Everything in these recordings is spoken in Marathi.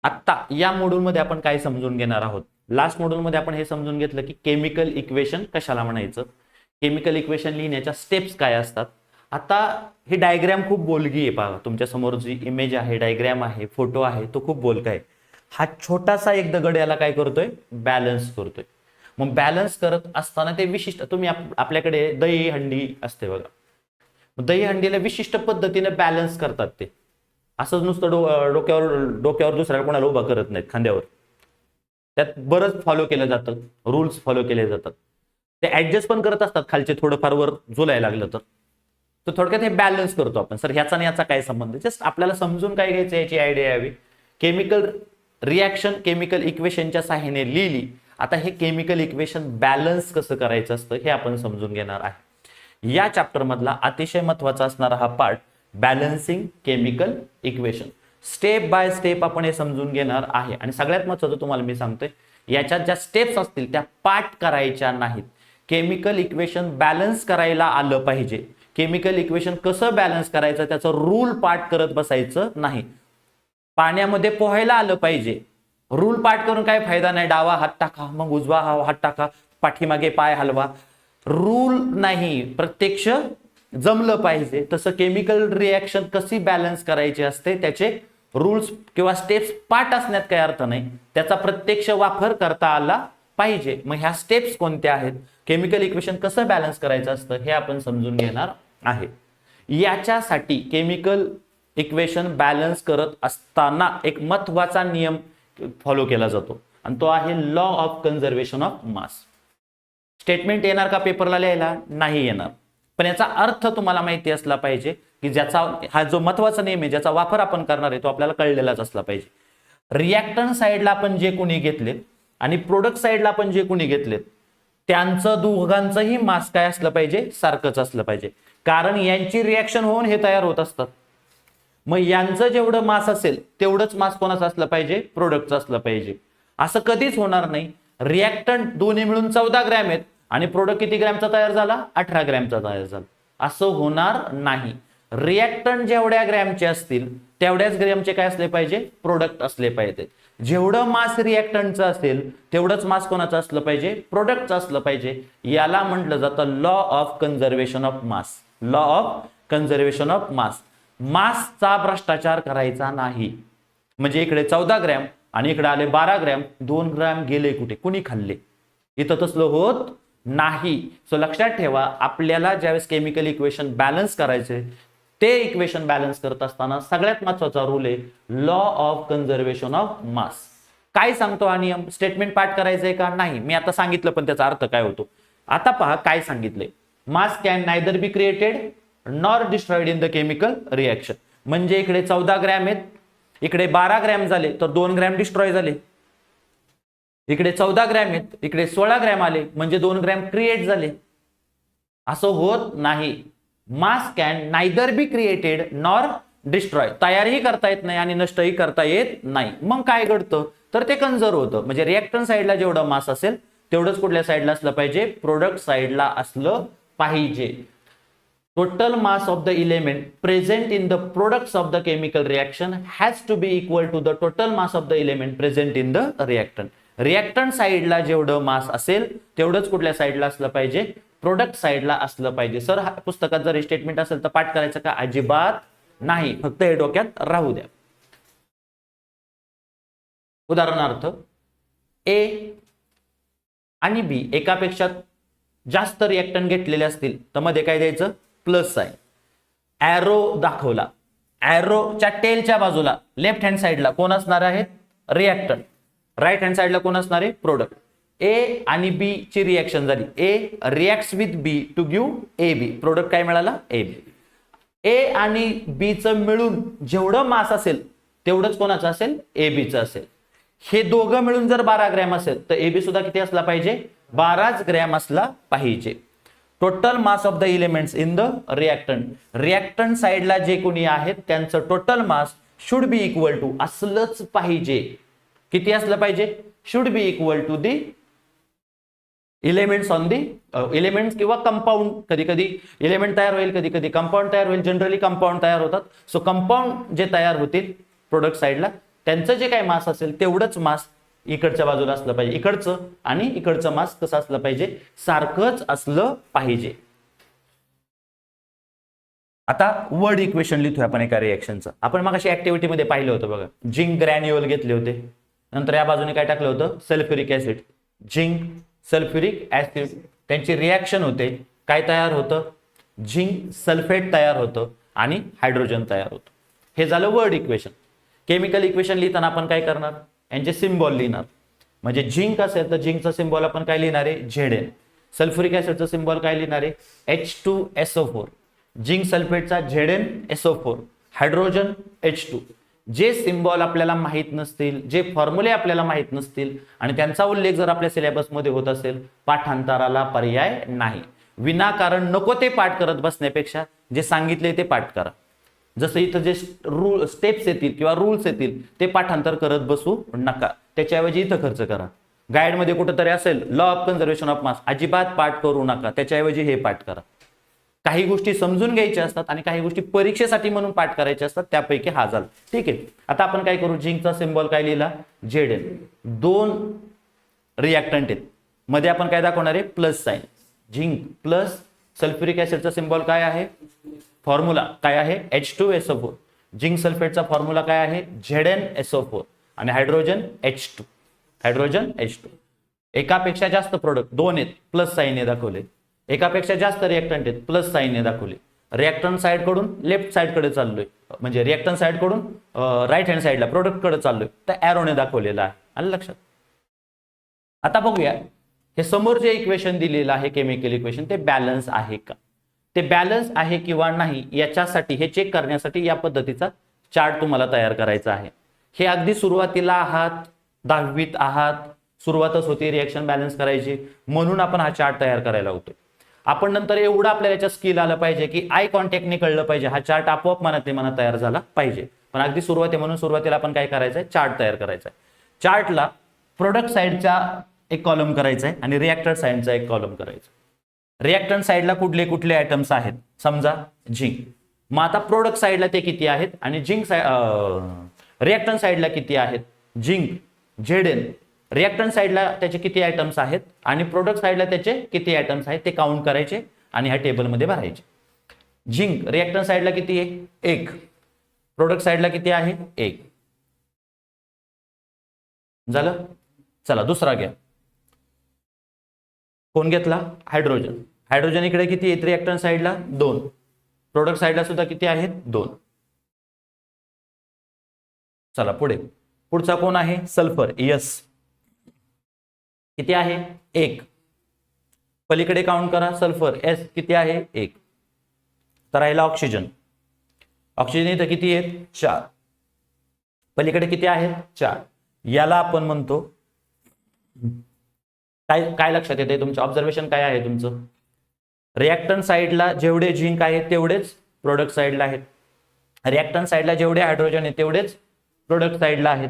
आत्ता या मॉड्यूलमध्ये आपण काय समजून घेणार आहोत? लास्ट मॉड्यूलमध्ये आपण हे समजून घेतलं की केमिकल इक्वेशन कशाला म्हणायचं, केमिकल इक्वेशन लिहिण्याच्या स्टेप्स काय असतात. आता ही डायग्रॅम खूप बोलकी आहे. पहा, तुमच्या समोर जी इमेज आहे, डायग्रॅम आहे, फोटो आहे, तो खूप बोलका आहे. हा छोटासा एक दगड याला काय करतोय? बॅलन्स करतोय. मग बॅलन्स करत असताना ते विशिष्ट, तुम्ही आपल्याकडे दही हंडी असते बघा, दही हंडीला विशिष्ट पद्धतीने बॅलन्स करतात. ते असंच नुसतं डोक्यावर दुसऱ्या कोणाला उभा करत नाहीत, खांद्यावर. त्यात बरंच फॉलो केलं जातं, रूल्स फॉलो केले जातात. ते ऍडजस्ट पण करत असतात खालचे थोडंफार वर झुलायला लागलं तर थोडक्यात हे बॅलन्स करतो आपण. सर ह्याचा आणि याचा काय संबंध? जस्ट आपल्याला समजून काय घ्यायचं याची आयडिया यावी. केमिकल रिॲक्शन केमिकल इक्वेशनच्या सहाय्याने लिहिली. आता हे केमिकल इक्वेशन बॅलन्स कसं करायचं असतं हे आपण समजून घेणार आहे. या चॅप्टर मधला अतिशय महत्वाचा असणारा हा part balancing chemical equation. Step by step आपण हे समजून घेणार आहे. आणि सगळ्यात महत्त्वाचं तुम्हाला मी सांगतोय, याच्यात ज्या स्टेप्स असतील त्या पाठ करायच्या नाहीत. केमिकल इक्वेशन बॅलन्स करायला आलं पाहिजे. केमिकल इक्वेशन कसं बॅलन्स करायचं त्याचं रूल पाठ करत बसायचं नाही. पाण्यामध्ये पोहायला आलं पाहिजे. रूल पाठ करून काय फायदा नाही. डावा हात टाका, मग उजवा हात टाका, पाठीमागे पाय हलवा. रूल नाही, प्रत्यक्ष जमलं पाहिजे. तसं केमिकल रिॲक्शन कशी बॅलन्स करायची असते त्याचे रूल्स किंवा स्टेप्स पाठ असण्यात काही अर्थ नाही, त्याचा प्रत्यक्ष वापर करता आला पाहिजे. मग ह्या स्टेप्स कोणत्या आहेत, केमिकल इक्वेशन कसं बॅलन्स करायचं असतं हे आपण समजून घेणार आहे. याच्यासाठी केमिकल इक्वेशन बॅलन्स करत असताना एक महत्वाचा नियम फॉलो केला जातो आणि तो आहे law of conservation of mass. Statement येणार का पेपरला लिहायला? नाही येणार, पण याचा अर्थ तुम्हाला माहिती असला पाहिजे की ज्याचा हा जो महत्वाचा नियम आहे ज्याचा वापर आपण करणार आहे तो आपल्याला कळलेलाच असला पाहिजे. रिॲक्टंट साईडला आपण जे कोणी घेतले आणि प्रोडक्ट साईडला आपण जे कोणी घेतले त्यांचं दोघांचंही मास काय असलं पाहिजे? सारखंच असलं पाहिजे. कारण यांची रिॲक्शन होऊन हे तयार होत असतात. मग यांचं जेवढं मास असेल तेवढंच मास कोणाचं असलं पाहिजे? प्रोडक्टचं असलं पाहिजे. असं कधीच होणार नाही. रिॲक्टंट दोन्ही मिळून 14 ग्रॅम आहेत आणि प्रोडक्ट किती ग्रॅमचा तयार झाला? 18 ग्रॅमचा तयार झाला. असं होणार नाही. रिॲक्टंट जेवढ्या ग्रॅमचे असतील तेवढ्याच ग्रॅमचे काय असले पाहिजे? प्रोडक्ट असले पाहिजे. जेवढं मास रिॲक्टंटचं असेल तेवढंच मास कोणाचं असलं पाहिजे? प्रोडक्टचं असलं पाहिजे. याला म्हटलं जातं law of conservation of mass. Law of conservation of mass. मासचा भ्रष्टाचार करायचा नाही. म्हणजे इकडे 14 ग्रॅम आणि इकडे आले 12 ग्रॅम, 2 ग्रॅम गेले कुठे? कुणी खाल्ले? इथं तसलं होत नाही. सो लक्षात ठेवा, आपल्याला ज्यावेळेस केमिकल इक्वेशन बॅलन्स करायचे ते इक्वेशन बॅलन्स करत असताना सगळ्यात महत्वाचा रूल आहे लॉ ऑफ कन्झर्वेशन ऑफ मास. काय सांगतो हा नियम? स्टेटमेंट पाठ करायचंय का? नाही, मी आता सांगितलं, पण त्याचा अर्थ काय होतो आता पहा. काय सांगितलंय? Mass can neither be created nor destroyed in the chemical reaction. म्हणजे इकडे 14 ग्रॅम आहेत, इकडे 12 ग्रॅम झाले तर 2 ग्रॅम डिस्ट्रॉय झाले. इकडे 14 ग्रॅम आहेत, इकडे 16 ग्रॅम आले म्हणजे 2 ग्रॅम क्रिएट झाले. असं होत नाही. Mass can neither be created nor destroy. तयारही करता येत नाही आणि नष्टही करता येत नाही. मग काय घडतं तर ते कन्झर्व होतं. म्हणजे रिॲक्टंट साईडला जेवढं मास असेल तेवढंच कुठल्या साईडला असलं पाहिजे? प्रोडक्ट साईडला असलं पाहिजे. Total mass of the element present in the products of the chemical reaction has to be equal to the total mass of the element present in the reactant. Reactant साईडला जेवढं मास असेल तेवढंच कुठल्या साईडला असलं पाहिजे? प्रोडक्ट साईडला असलं पाहिजे. सर पुस्तकात जर स्टेटमेंट असेल तर पाठ करायचं का? अजिबात नाही, फक्त हे डोक्यात राहू द्या. उदाहरणार्थ ए आणि बी एकापेक्षा जास्त रिॲक्टंट घेतलेले असतील तर मध्ये काय द्यायचं? Plus sign. ॲरो दाखवला. ॲरोच्या टेलच्या बाजूला लेफ्ट हँड साईडला कोण असणार आहेत? रिॲक्टंट. राईट हँड साईडला कोण असणार आहे? प्रोडक्ट. ए आणि बी ची रिॲक्शन झाली. A reacts with B to give A B. Product काय मिळाला? A B. ए आणि बी चं मिळून जेवढं मास असेल तेवढंच कोणाचं असेल? ए बी चं असेल. हे दोघं मिळून जर 12 ग्रॅम असेल तर ए बी सुद्धा किती असला पाहिजे? 12 ग्रॅम असला पाहिजे. Total mass of the elements in the reactant. Reactant साईडला जे कोणी आहेत त्यांचं total mass should be equal to असलंच पाहिजे. किती असलं पाहिजे? Should be equal to the elements on the elements किंवा कंपाऊंड. कधी कधी एलिमेंट तयार होईल, कधी कधी कंपाऊंड तयार होईल. जनरली कंपाऊंड तयार होतात. सो कंपाऊंड जे तयार होतील प्रोडक्ट साईडला त्यांचं जे काही मास असेल तेवढंच मास इकडच्या बाजूला असलं पाहिजे, इकडचं आणि इकडचं मास कसं असलं पाहिजे, सारखंच असलं पाहिजे. आता वर्ड इक्वेशन लिहितोय आपण एका रिएक्शनचं. आपण मग अशी ऍक्टिव्हिटी मध्ये पाहिलं होतं बघा, झिंक ग्रॅन्युअल घेतले होते, नंतर या बाजूने काय टाकलं होतं, sulphuric acid. Zinc sulphuric acid त्यांची रिॲक्शन होते, काय तयार होतं, झिंक सल्फेट तयार होतं आणि हायड्रोजन तयार होतं. हे झालं वर्ड इक्वेशन. केमिकल इक्वेशन लिहिताना आपण काय करणार, यांचे सिम्बॉल लिहिणार. म्हणजे झिंक असेल तर झिंकचा सिम्बॉल आपण काय लिहिणार आहे, Zn. सल्फ्युरिक ऍसिडचा सिम्बॉल काय लिहिणार आहे, H2SO4. झिंक सल्फेटचा ZnSO4, हायड्रोजन H2. जे सिम्बॉल आपल्याला माहित नसतील, जे फॉर्म्युले आपल्याला माहित नसतील आणि त्यांचा उल्लेख जर आपल्या सिलेबसमध्ये होत असेल, पाठांतराला पर्याय नाही. विनाकारण नको ते पाठ करत बसण्यापेक्षा जे सांगितले ते पाठ करा. जसं इथं जे स्टेप्स येतील किंवा रूल्स येतील ते पाठांतर करत बसू नका, त्याच्याऐवजी इथं खर्च करा. गाईडमध्ये कुठंतरी असेल लॉ ऑफ कन्झर्वेशन ऑफ मास, अजिबात पाठ करू नका, त्याच्याऐवजी हे पाठ करा. काही गोष्टी समजून घ्यायच्या असतात आणि काही गोष्टी परीक्षेसाठी म्हणून पाठ करायच्या असतात, त्यापैकी हा झाला. ठीक आहे, आता आपण काय करू, झिंकचा सिम्बॉल काय लिहिला, Zn. 2 रिॲक्टंट आहेत, मध्ये आपण काय दाखवणार आहे, plus sign. Zinc plus sulphuric ऍसिडचा सिम्बॉल काय आहे, फॉर्म्युला काय आहे, H2SO4. झिंक सल्फेटचा फॉर्म्युला काय आहे, ZnSO4 आणि हायड्रोजन H2. Hydrogen H2. एकापेक्षा जास्त प्रोडक्ट, 2 आहेत, प्लस साईनने दाखवले. एकापेक्षा जास्त रिएक्टंट आहेत, प्लस साईनने दाखवले. रिएक्टंट साइड कडून लेफ्ट साइड कडे चाललोय, म्हणजे रिएक्टंट साइड कडून राईट हँड साइडला प्रोडक्ट कडे चाललोय, तर एरोने दाखवलेला आहे. आलं लक्षात. आता बघूया, हे समोर जे इक्वेशन दिलेलं आहे केमिकल इक्वेशन, ते बॅलन्स आहे का, ते बॅलन्स आहे किंवा नाही याच्यासाठी, हे चेक करण्यासाठी या पद्धतीचा चार्ट तुम्हाला तयार करायचा आहे. हे अगदी सुरुवातीला आहात, 10वीत आहात, सुरुवातच होती रिएक्शन बॅलन्स करायची, म्हणून आपण हा चार्ट तयार करायला होतोय. आपण नंतर एवढं आपल्याला याच्या स्किल आलं पाहिजे की आय कॉन्टॅक्टने कळलं पाहिजे, हा चार्ट आपोआप मनातले मनात तयार झाला पाहिजे. पण अगदी सुरुवाती म्हणून सुरुवातीला आपण काय करायचंय, चार्ट तयार करायचा आहे. चार्टला प्रोडक्ट साइडचा एक कॉलम करायचा आहे आणि रिएक्टर साइडचा एक कॉलम करायचा. रिएक्टंट साइडला कुठले कुठले आयटम्स आहेत, समजा झिंक. मग आता प्रोडक्ट साइडला ते किती आहेत आणि झिंक रिएक्टंट साइडला किती आहेत, झिंक Zn. रिएक्टंट साइडला त्याचे किती आयटम्स आहेत आणि प्रोडक्ट साइडला त्याचे किती आयटम्स आहेत ते काउंट करायचे आणि ह्या टेबलमध्ये भरायचे. झिंक रिएक्टंट साइडला किती आहे, 1. प्रोडक्ट साइडला किती आहे, 1. झालं. चला दुसरा घ्या. कोण घेतला, हायड्रोजन. हायड्रोजन इकडे किती आहेत, रिएक्टंट साइडला 2. प्रोडक्ट साइडला सुद्धा किती आहेत, 2. चला पुढे. पुढचा कोण आहे, सल्फर. यस, किती आहे, 1. पलीकडे काउंट करा, सल्फर S किती आहे, 1. तर राहिला ऑक्सिजन. ऑक्सिजन इथं किती आहेत, 4. पलीकडे किती आहेत, 4. याला आपण म्हणतो काय, काय लक्षात येते तुमचं, ऑब्झर्वेशन काय आहे तुमचं, रिएक्टंट साइडला जेवढे झिंक आहेत तेवढेच प्रोडक्ट साइडला आहेत. रिएक्टंट साइडला जेवढे हायड्रोजन आहेत तेवढेच प्रोडक्ट साइडला आहेत.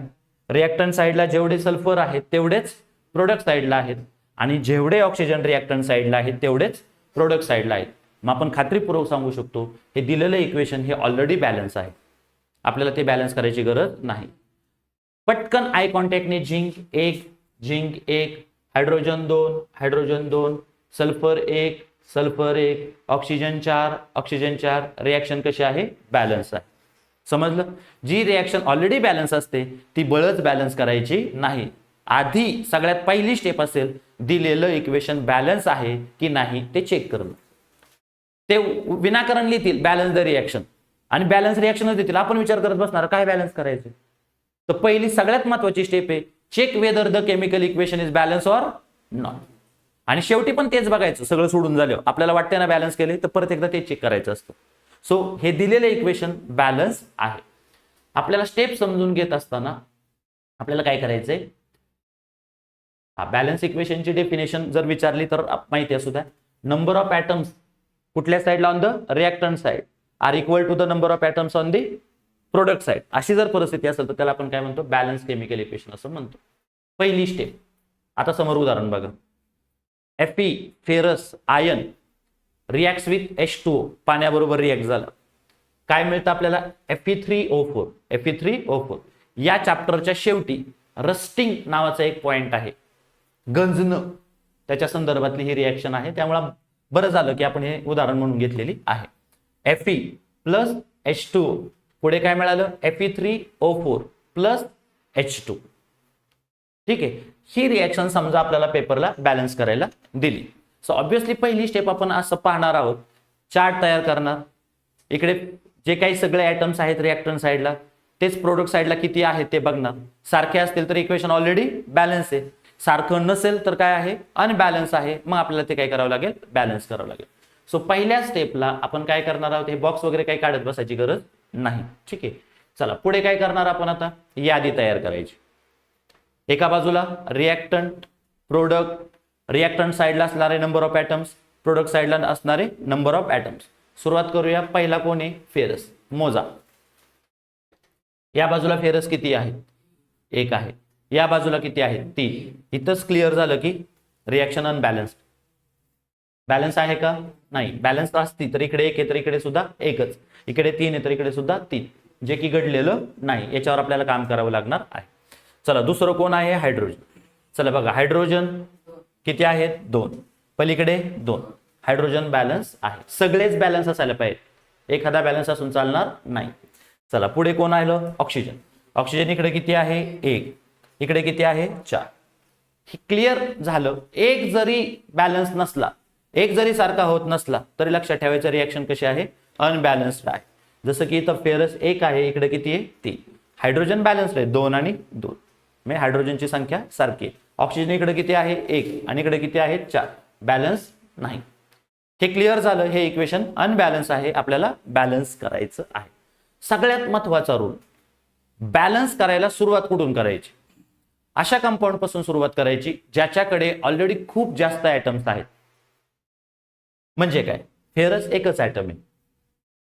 रिएक्टंट साइडला जेवढे सल्फर आहेत तेवढेच प्रोडक्ट साइडला आहेत आणि जेवढे ऑक्सिजन रिएक्टंट साइडला आहेत तेवढेच प्रोडक्ट साइडला आहेत. मग आपण खात्रीपूर्वक सांगू शकतो हे दिलेलं इक्वेशन हे ऑलरेडी बॅलन्स आहे, आपल्याला ते बॅलन्स करायची गरज नाही. पटकन आय कॉन्टॅक्टने zinc 1, zinc 1, hydrogen 2, hydrogen 2, sulphur 1, sulphur 1, oxygen 4, oxygen 4, reaction कशी आहे, बॅलन्स आहे. समजलं. जी रिएक्शन ऑलरेडी बॅलन्स असते ती बळच बॅलन्स करायची नाही. आधी सगळ्यात पहिली स्टेप असेल दिलेलं इक्वेशन बॅलन्स आहे की नाही ते चेक करणं. ते विनाकारण लिहितील बॅलन्स द रिएक्शन आणि बॅलन्स रिएक्शनच देतील, आपण विचार करत बसणार काय बॅलन्स करायचं. तर पहिली सगळ्यात महत्वाची स्टेप आहे check whether the chemical equation is balance or not. आणि शेवटी पण तेच बघायचं, सगळं सोडून झालं आपल्याला वाटतं ना बॅलन्स केले तर परत एकदा ते चेक करायचं असतं. सो हे दिलेलं इक्वेशन बॅलन्स आहे. आपल्याला स्टेप समजून घेत असताना आपल्याला काय करायचंय, बॅलन्स इक्वेशनची डेफिनेशन जर विचारली तर माहिती असू द्या, नंबर ऑफ ॲटम्स कुठल्या साइडला on the reactant side are equal to the number of atoms on the product side. अशी जर परिस्थिती असेल तर त्याला आपण काय म्हणतो, बॅलन्स केमिकल इक्वेशन असं म्हणतो. पहिली स्टेप. आता समोर उदाहरण बघा, Fe ferrous ion reacts with H2O, पाण्याबरोबर रिॲक्ट झाला, काय मिळतं आपल्याला, Fe3O4. Fe3O4 या चॅप्टरच्या शेवटी रस्टिंग नावाचा एक पॉइंट आहे, गंजणं, त्याच्या संदर्भातली ही रिॲक्शन आहे. त्यामुळे बरं झालं की आपण हे उदाहरण म्हणून घेतलेली आहे. Fe प्लस H2O, पुढे काय मिळालं, Fe3O4 प्लस H2. ठीक आहे, ही रिॲक्शन समजा आपल्याला पेपरला बॅलन्स करायला दिली. सो ऑब्व्हियसली पहिली स्टेप आपण असं पाहणार आहोत, चार्ट तयार करणार. इकडे जे काही सगळे आयटम्स आहेत रिॲक्टंट साईडला, तेच प्रोडक्ट साईडला किती आहेत ते बघणार. सारखे असतील तर इक्वेशन ऑलरेडी बॅलन्स आहे, सारखं नसेल तर काय आहे, अनबॅलन्स आहे. मग आपल्याला ते काय करावं लागेल, बॅलन्स करावं लागेल. सो पहिल्या स्टेपला आपण काय करणार आहोत, हे बॉक्स वगैरे काही काढत बसायची गरज नाही. ठीक आहे, चला पुढे काय करणार आपण, आता यादी तयार करायची. एका बाजूला रिॲक्टंट, प्रोडक्ट, रिॲक्टंट साईडला असणारे नंबर ऑफ ॲटम्स, प्रोडक्ट साईडला असणारे नंबर ऑफ ॲटम्स. सुरुवात करूया. पहिला कोण आहे, फेरस. मोजा. या बाजूला फेरस किती आहे, 1 आहे. या बाजूला किती आहे, 3. इथंच क्लिअर झालं की रिॲक्शन अनबॅलन्स्ड. बॅलन्स आहे का, नाही. बॅलन्स असती तर इकडे 1 आहे तर इकडे सुद्धा 1च, इकडे 3 आहे तर इकडे सुद्धा 3, जे की घडलेलं नाही. याच्यावर आपल्याला काम करावं लागणार आहे. चला दुसरं कोण आहे, हायड्रोजन. चला बघा, हायड्रोजन किती आहेत, 2. पलीकडे 2. हायड्रोजन बॅलन्स आहे. सगळेच बॅलन्स असायला पाहिजे, एखादा बॅलन्स असून चालणार नाही. चला पुढे कोण आलं, ऑक्सिजन. ऑक्सिजन इकडे किती आहे, 1. इकडे किती आहे, 4. हे क्लिअर झालं. एक जरी बॅलन्स नसला, एक जरी सारखा होत नसला तरी लक्षात ठेवायचं रिॲक्शन कशी आहे, अनबॅलन्स्ड आहे. जसं की इथं फेरस 1 आहे, इकडे किती आहे, 3. हायड्रोजन बॅलन्स्ड आहे, 2 आणि 2, म्हणजे हायड्रोजनची संख्या सारखी आहे. ऑक्सिजन इकडे किती आहे, 1 आणि इकडे किती आहे, 4. बॅलन्स नाही. हे क्लिअर झालं, हे इक्वेशन अनबॅलन्स आहे, आपल्याला बॅलन्स करायचं आहे. सगळ्यात महत्वाचा रूल, बॅलन्स करायला सुरुवात कुठून करायची, अशा कंपाऊंड पासून सुरुवात करायची ज्याच्याकडे ऑलरेडी खूप जास्त आयटम्स आहेत. म्हणजे काय, फेरस एकच आयटम आहे.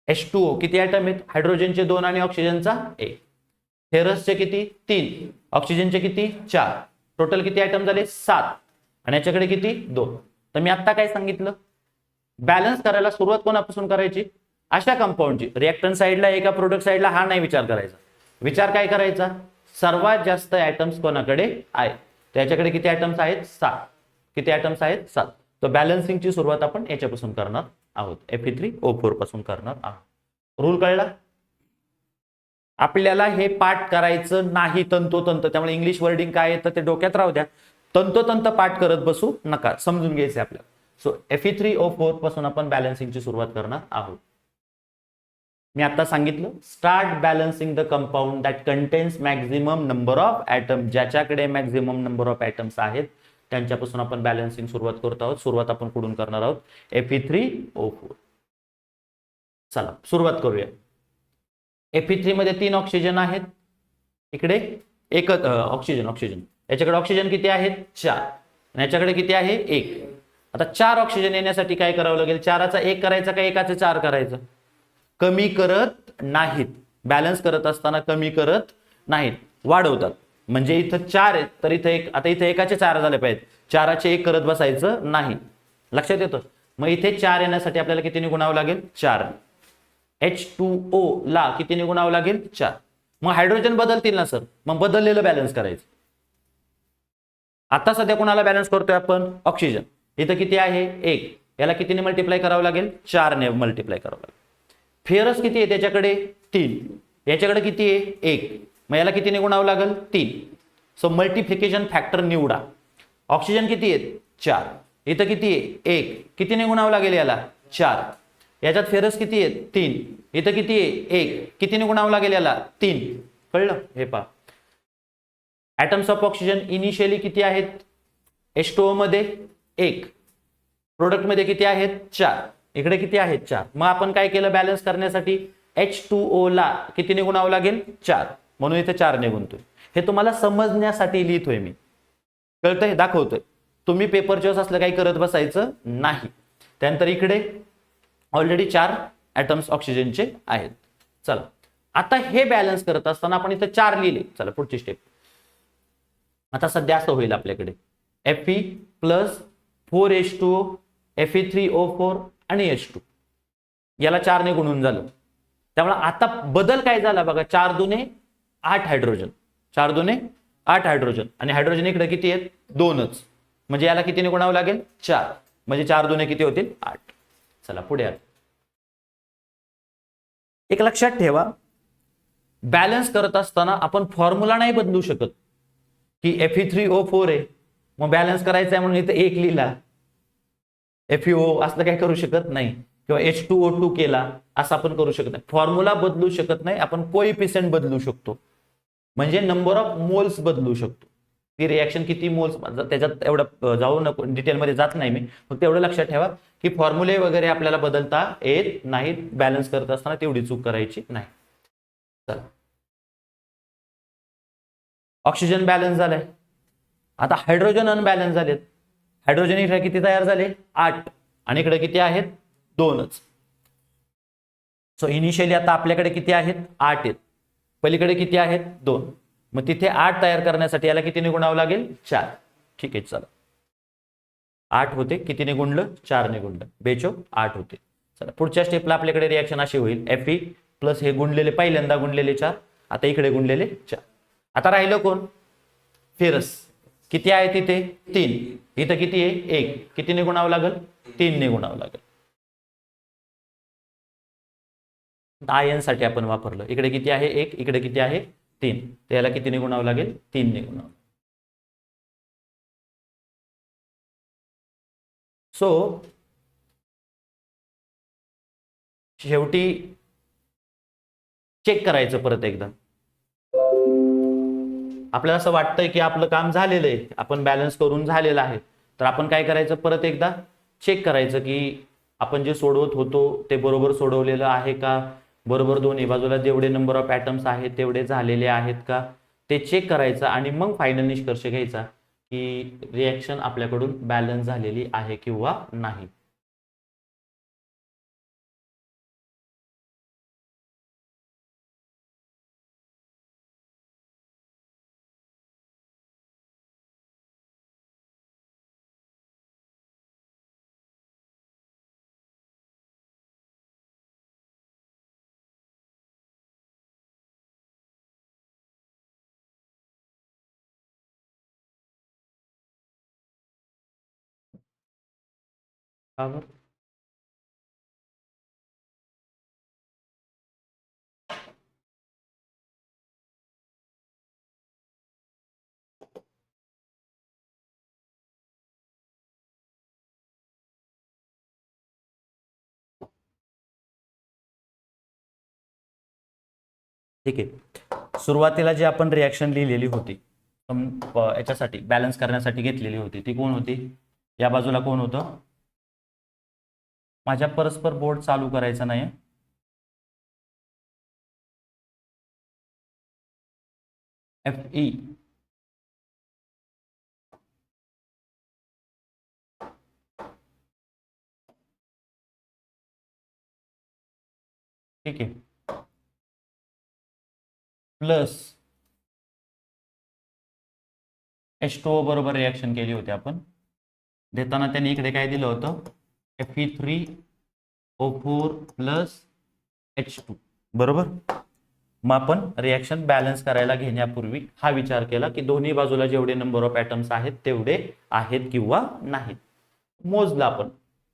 H2O किती आयटम आहेत, हायड्रोजनचे 2 आणि ऑक्सिजनचा 1. फेरसचे किती, 3. ऑक्सिजनचे किती, 4. टोटल किती आयटम झाले, 7. आणि याच्याकडे किती, 2. तर मी आता काय सांगितलं, बॅलन्स करायला सुरुवात कोणापासून करायची, अशा कंपाऊंडची. रिॲक्टंट साईडला एका प्रोडक्ट साईडला हा नाही विचार करायचा. विचार काय करायचा, सर्वात जास्त आयटम्स कोणाकडे आहेत, त्याच्याकडे किती आयटम्स आहेत, 7. किती आयटम्स आहेत, 7. तर बॅलन्सिंगची सुरुवात आपण याच्यापासून करणार आहोत, Fe3O4 पासून करणार आहोत. रूल कळला. आपल्याला हे पाठ करायचं नाही तंतोतंत, त्यामुळे इंग्लिश वर्डिंग काय येतं ते डोक्यात राहू द्या. तंतोतंत पाठ करत बसू नका, समजून घ्यायचं आपल्याला. सो Fe3O4 पासून आपण बॅलन्सिंगची सुरुवात करणार आहोत. मी आता सांगितलं, start balancing the compound that contains maximum number of atom. ज्याच्याकडे मॅक्झिमम नंबर ऑफ ॲटम्स आहेत त्यांच्यापासून आपण बॅलन्सिंग सुरुवात करत आहोत. सुरुवात आपण कुठून करणार आहोत, Fe3O4. चला सुरुवात करूया. Fe3 मध्ये 3 ऑक्सिजन आहेत, इकडे एकच ऑक्सिजन. याच्याकडे ऑक्सिजन किती आहेत, 4. आणि याच्याकडे किती आहे, 1. आता 4 ऑक्सिजन येण्यासाठी काय करावं लागेल, 4चा 1 करायचा का 1चा 4 करायचं, कमी करत नाहीत. बॅलन्स करत असताना कमी करत नाहीत, वाढवतात. म्हणजे इथं 4 आहेत तर इथं 1, आता इथे 1चे 4 झाले पाहिजेत, 4चे 1 करत बसायचं नाही. लक्षात येतं. मग इथे 4 येण्यासाठी आपल्याला किती गुणावं लागेल, 4. H2O ला किती गुणावं लागेल, 4. मग हायड्रोजन बदलतील ना सर, मग बदललेलं बॅलन्स करायचं. आता सध्या कोणाला बॅलन्स करतोय आपण, ऑक्सिजन. इथं किती आहे, 1. याला कितीने मल्टिप्लाय करावं लागेल, 4ने मल्टिप्लाय करावं लागेल. फेरस किती आहे त्याच्याकडे, 3. याच्याकडे किती आहे, 1. मग याला कितीने गुणावं लागेल, 3. सो मल्टिप्लिकेशन फॅक्टर निवडा. ऑक्सिजन किती आहेत, 4. इथं किती आहे, 1. कितीने गुणावं लागेल याला, 4. याच्यात फेरस किती आहेत, 3. इथं किती आहे, 1. कितीने गुणावं लागेल याला, 3. कळलं. हे पहा, ॲटम्स ऑफ ऑक्सिजन इनिशियली किती आहेत, H2O मध्ये 1. प्रोडक्ट मध्ये किती आहेत, 4. इकडे किती आहेत, 4. मग आपण काय केलं, बॅलन्स करण्यासाठी H2O ला कितीने गुणावं लागेल, 4. म्हणून इथे 4ने गुणतोय. हे तुम्हाला समजण्यासाठी लिहितोय मी, कळतंय, दाखवतोय. तुम्ही पेपरच्या वेळेस असलं काही करत बसायचं नाही. त्यानंतर इकडे ऑलरेडी 4 ॲटम्स ऑक्सिजनचे आहेत. चला आता हे बॅलन्स करत असताना आपण इथे 4 लिहिले. चला पुढची स्टेप. आता सध्या असं होईल आपल्याकडे Fe प्लस 4H2O, Fe3O4 आणि H2. याला 4ने गुणून झालं. त्यामुळे आता बदल काय झाला बघा, 4 दुने 8 हायड्रोजन, 4 दुने 8 हायड्रोजन, आणि हायड्रोजन इकडे किती आहेत 2च, म्हणजे याला कितीने गुणावं लागेल 4, म्हणजे 4 दुने किती होतील 8. चला पुढे या. एक लक्षात ठेवा, बॅलन्स करत असताना आपण फॉर्म्युला नाही बदलू शकत की Fe3O4 आहे मग बॅलन्स करायचा आहे म्हणून इथे 1 लिहिला, FeO असं काय करू शकत नाही, किंवा H2O2 केला असं आपण करू शकत नाही. फॉर्म्युला बदलू शकत नाही, आपण कोइफिशियंट बदलू शकतो, म्हणजे नंबर ऑफ मोल्स बदलू शकतो. ती रिएक्शन किती मोल्स, त्याच्यात एवढं जाऊ नको, डिटेलमध्ये जात नाही मी, फक्त एवढं लक्षात ठेवा की फॉर्म्युले वगैरे आपल्याला बदलता येत नाहीत, बॅलन्स करत असताना तेवढी चूक करायची नाही. चला, ऑक्सिजन बॅलन्स झालाय, आता हायड्रोजन अनबॅलन्स झालेत. हायड्रोजन इकडे किती तयार झाले 8, आणि इकडे किती आहेत 2च. सो इनिशियली आता आपल्याकडे किती आहेत 8 आहेत, पलीकडे किती आहेत 2, मग तिथे 8 तयार करण्यासाठी याला कितीने गुणावं लागेल 4. ठीक आहे, चला 8 होते, कितीने गुणलं 4 ने गुणलं, बेचो 8 होते. चला पुढच्या स्टेपला आपल्याकडे रिएक्शन अशी होईल, Fe प्लस हे गुणलेले पहिल्यांदा गुणलेले 4, आता इकडे गुणलेले 4. आता राहिलं कोण, फेरस. किती आहे तिथे 3, इथं किती आहे 1, कितीने गुणावं लागेल 3 ने गुणावं लागेल. आयन साठी आपण वापरलं, इकडे किती आहे 1, इकडे किती आहे 3, त्याला कितीने गुणावं लागेल 3 ने गुणावं. सो शेवटी चेक करायचं परत एकदा. आपल्याला असं वाटतंय की आपलं काम झालेलं आहे, आपण बॅलन्स करून झालेलं आहे, तर आपण काय करायचं परत एकदा चेक करायचं की आपण जे सोडवत होतो ते बरोबर सोडवलेलं आहे का, बरोबर दोन्ही बाजूला जेवढे नंबर ऑफ ॲटम्स आहेत तेवढे झालेले आहेत का, ते चेक करायचं, आणि मग फायनल निष्कर्ष घ्यायचा की रिएक्शन आपल्याकडून बॅलन्स झालेली आहे किंवा नाही. ठीक आहे, सुरुवातीला जी आपण रिॲक्शन लिहिलेली होती याच्यासाठी बॅलन्स करण्यासाठी घेतलेली होती ती कोण होती, या बाजूला कोण होतं, माझ्या परस्पर बोर्ड चालू करायचा नाही, Fe ठीक आहे, प्लस H2O बरोबर रिॲक्शन केली होती आपण, देताना त्यांनी इकडे काय दिलं होतं Fe3O4 प्लस H2 बरोबर. मग आपण रिॲक्शन बॅलन्स करायला घेण्यापूर्वी हा विचार केला की दोन्ही बाजूला जेवढे नंबर ऑफ ॲटम्स आहेत तेवढे आहेत किंवा नाहीत. मोजलं आपण,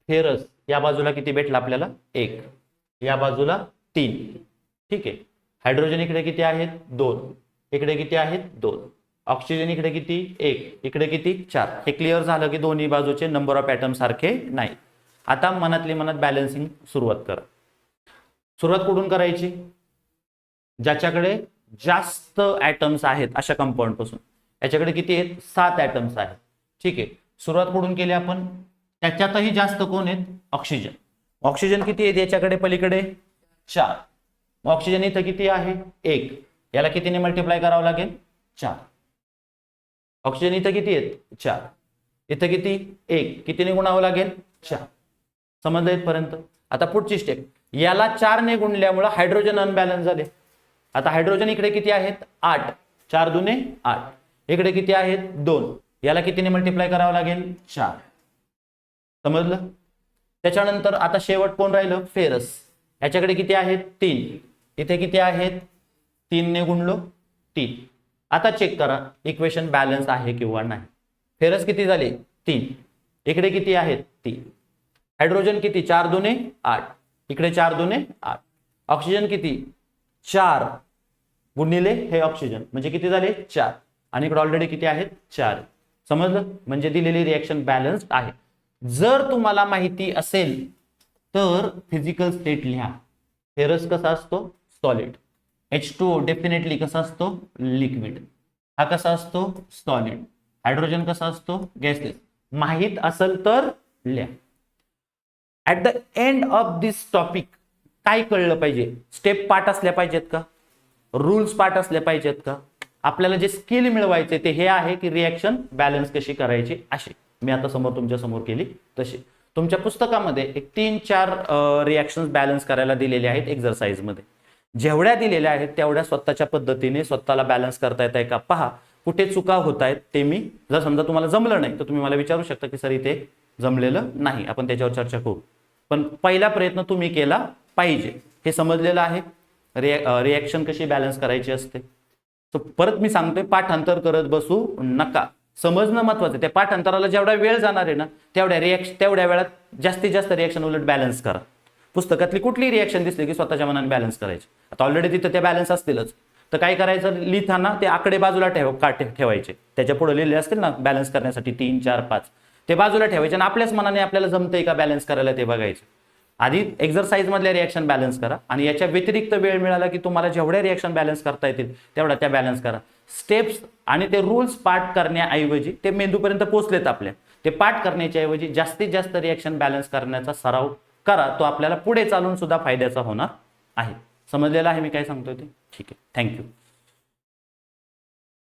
फेरस या बाजूला किती भेटला आपल्याला 1, या बाजूला 3, ठीक आहे. हायड्रोजन इकडे किती आहेत 2, इकडे किती आहेत 2, ऑक्सिजन इकडे किती 1, इकडे किती 4. हे क्लिअर झालं की दोन्ही बाजूचे नंबर ऑफ ॲटम सारखे नाही. आता मनातली मनात बॅलन्सिंग सुरुवात करा. सुरुवात कुठून करायची, ज्याच्याकडे जास्त ॲटम्स आहेत अशा कंपाऊंड पासून. याच्याकडे किती आहेत 7 ॲटम्स आहेत, ठीक आहे. सुरुवात कुठून केली आपण, त्याच्यातही जास्त कोण आहेत ऑक्सिजन. ऑक्सिजन किती आहेत याच्याकडे पलीकडे 4, ऑक्सिजन इथं किती आहे 1, याला कितीने मल्टिप्लाय करावं लागेल 4. ऑक्सिजन इथं किती आहेत 4, इथं किती 1, कितीने गुणावं लागेल 4. समजलं इथपर्यंत. आता पुढची स्टेप, याला 4 ने गुणल्यामुळे हायड्रोजन अनबॅलन्स झाले. आता हायड्रोजन इकडे किती आहेत 8, 4 दुने 8, इकडे किती आहेत 2, याला कितीने मल्टिप्लाय करावं लागेल 4. समजलं. त्याच्यानंतर आता शेवट कोण राहिलं फेरस, याच्याकडे किती आहेत 3, इथे किती आहेत 3 ने गुणलो, 3. आता चेक करा इक्वेशन बॅलन्स आहे किंवा नाही. फेरस किती झाले 3, इकडे किती आहेत 3. हायड्रोजन किती 4 दुने 8, इकडे 4 दुने 8. ऑक्सिजन किती 4 गुणिले हे ऑक्सिजन म्हणजे किती झाले 4 आणि इकडे ऑलरेडी किती आहेत 4. समजलं? म्हणजे दिलेली रिएक्शन बॅलन्स्ड आहे. जर तुम्हाला माहिती असेल तर फिजिकल स्टेट लिहा. फेरस कसा असतो सॉलिड, H2O डेफिनेटली कसा असतो लिक्विड, हा कसा असतो सॉलिड, हायड्रोजन कसा असतो गॅसेस. माहित असेल तर लिहा. At the end of this topic काय कळलं पाहिजे? स्टेप पार्ट असल्या पाहिजेत का? रूल्स पार्ट असले पाहिजेत का? आपल्याला जे स्किल मिळवायचे ते हे आहे की रिएक्शन बॅलन्स कशी करायची. अशी मी आता समोर तुमच्या समोर केली तशी. तुमच्या पुस्तकामध्ये एक 3-4 रिएक्शन्स बॅलन्स करायला दिलेले आहेत एक्झरसाइज मध्ये. जेवढ्या दिलेल्या आहेत तेवढ्या स्वतःच्या पद्धतीने स्वतःला बॅलन्स करता येत आहे का पहा. कुठे चुका होत आहेत ते मी, जर समजा तुम्हाला जमलं नाही तर तुम्ही मला विचारू शकता की सर इथे जमलेलं नाही, आपण त्याच्यावर चर्चा करू. पण पहिला प्रयत्न तुम्ही केला पाहिजे. हे समजलेलं आहे रिएक्शन कशी बॅलन्स करायची असते. परत मी सांगतोय पाठांतर करत बसू नका. समजणं महत्वाचं आहे. त्या पाठांतराला जेवढा वेळ जाणार आहे ना तेवढ्या वेळात जास्तीत जास्त रिएक्शन उलट बॅलन्स करा. पुस्तकातली कुठली रिएक्शन दिसली की स्वतःच्या मनाने बॅलन्स करायची. आता ऑलरेडी तिथं त्या बॅलन्स असतीलच तर काय करायचं लिहिताना ते आकडे बाजूला ठेवायचे. त्याच्या पुढे लिहिले असतील ना बॅलन्स करण्यासाठी 3, 4, 5 ते बाजूला ठेवायचे आणि आपल्याच मनाने आपल्याला जमतंय का बॅलन्स करायला ते बघायचे. आधी एक्झरसाइज मधल्या रिएक्शन बॅलन्स करा आणि याच्या व्यतिरिक्त वेळ मिळाला की तुम्हाला जेवढ्या रिएक्शन बॅलन्स करता येतील तेवढ्या त्या बॅलन्स करा. स्टेप्स आणि ते रूल्स पाठ करण्याऐवजी ते मेंदूपर्यंत पोहोचलेत आपल्या, ते पाठ करण्याच्या ऐवजी जास्तीत जास्त रिएक्शन बॅलन्स करण्याचा सराव करा. तो आपल्याला पुढे चालून सुद्धा फायद्याचा होणार आहे. समजलेला आहे मी काय सांगतोय ते? ठीक आहे. थँक्यू.